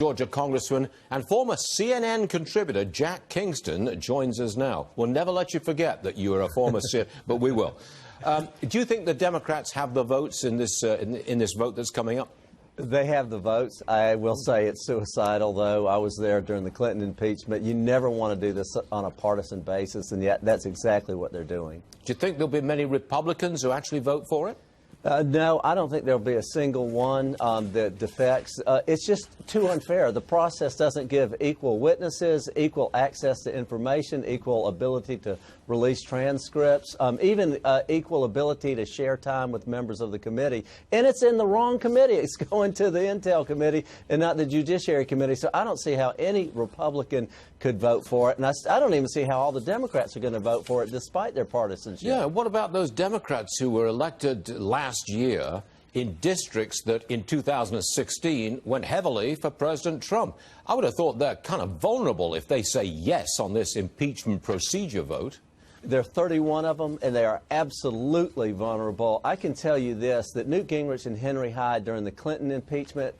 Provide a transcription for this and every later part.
Georgia Congressman and former CNN contributor Jack Kingston joins us now. We'll never let you forget that you are a former CNN, but we will. Do you think the Democrats have the votes in this vote that's coming up? They have the votes. I will say it's suicidal, though. I was there during the Clinton impeachment. You never want to do this on a partisan basis, and yet that's exactly what they're doing. Do you think there'll be many Republicans who actually vote for it? No, I don't think there'll be a single one that defects. It's just too unfair. The process doesn't give equal witnesses, equal access to information, equal ability to release transcripts, even equal ability to share time with members of the committee. And it's in the wrong committee. It's going to the Intel Committee and not the Judiciary Committee. So I don't see how any Republican could vote for it. And I don't even see how all the Democrats are going to vote for it, despite their partisanship. Yeah, what about those Democrats who were elected last year in districts that in 2016 went heavily for President Trump? I would have thought they're kind of vulnerable if they say yes on this impeachment procedure vote. There are 31 of them, and they are absolutely vulnerable. I can tell you this, that Newt Gingrich and Henry Hyde during the Clinton impeachment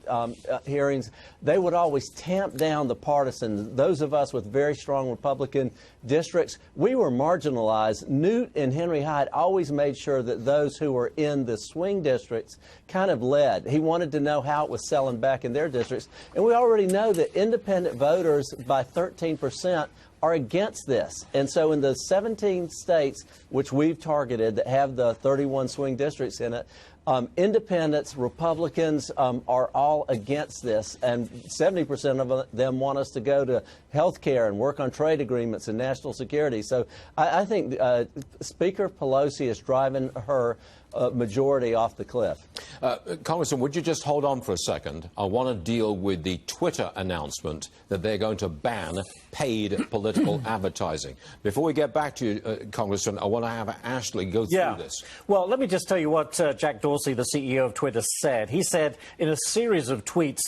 hearings, they would always tamp down the partisans. Those of us with very strong Republican districts, we were marginalized. Newt and Henry Hyde always made sure that those who were in the swing districts kind of led. He wanted to know how it was selling back in their districts. And we already know that independent voters by 13% are against this. And so in the 17 states which we've targeted that have the 31 swing districts in it, independents, Republicans are all against this, and 70% of them want us to go to health care and work on trade agreements and national security. So I think Speaker Pelosi is driving her majority off the cliff. Congressman, would you just hold on for a second? I want to deal with the Twitter announcement that they're going to ban paid political advertising. Before we get back to you, Congressman, I want to have Ashley go through this. Well, let me just tell you what Jack Dorsey, the CEO of Twitter, said. He said in a series of tweets,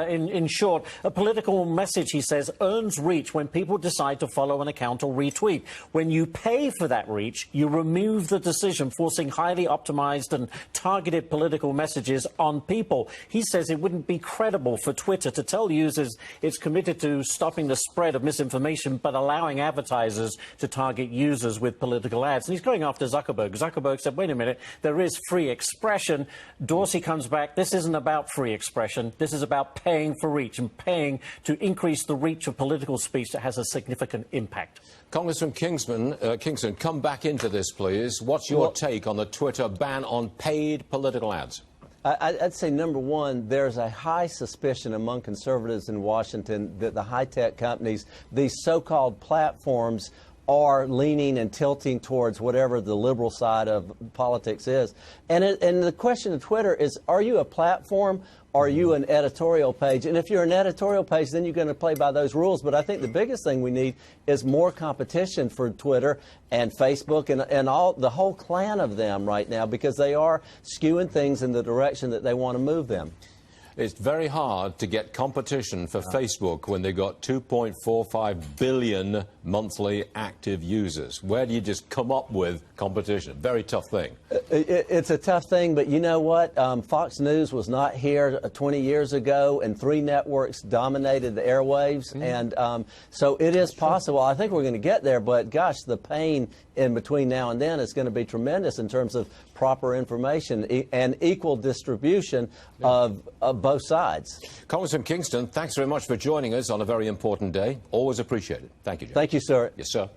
in short, a political message, he says, earns reach when people decide to follow an account or retweet. When you pay for that reach, you remove the decision, forcing highly optimized and targeted political messages on people. He says it wouldn't be credible for Twitter to tell users it's committed to stopping the spread of misinformation, but allowing advertisers to target users with political ads. And he's going after Zuckerberg. Zuckerberg said, wait a minute, there is free expression. Dorsey comes back. This isn't about free expression. This is about paying for reach and paying to increase the reach of political speech that has a significant impact. Congressman Kingston, come back into this, please. What's your take on the Twitter ban on paid political ads? I'd say, number one, there's a high suspicion among conservatives in Washington that the high-tech companies, these so-called platforms, are leaning and tilting towards whatever the liberal side of politics is. And the question of Twitter is, are you a platform? Are you an editorial page? And if you're an editorial page, then you're going to play by those rules. But I think the biggest thing we need is more competition for Twitter and Facebook and all the whole clan of them right now, because they are skewing things in the direction that they want to move them. It's very hard to get competition for Facebook when they've got 2.45 billion monthly active users. Where do you just come up with competition? Very tough thing. It's a tough thing, but you know what? Fox News was not here 20 years ago, and 3 networks dominated the airwaves. And so it is possible. I think we're going to get there, but gosh, the pain in between now and then is going to be tremendous in terms of proper information and equal distribution of both sides. Congressman Kingston, thanks very much for joining us on a very important day. Always appreciated. Thank you, Jack. Thank you, sir. Yes, sir.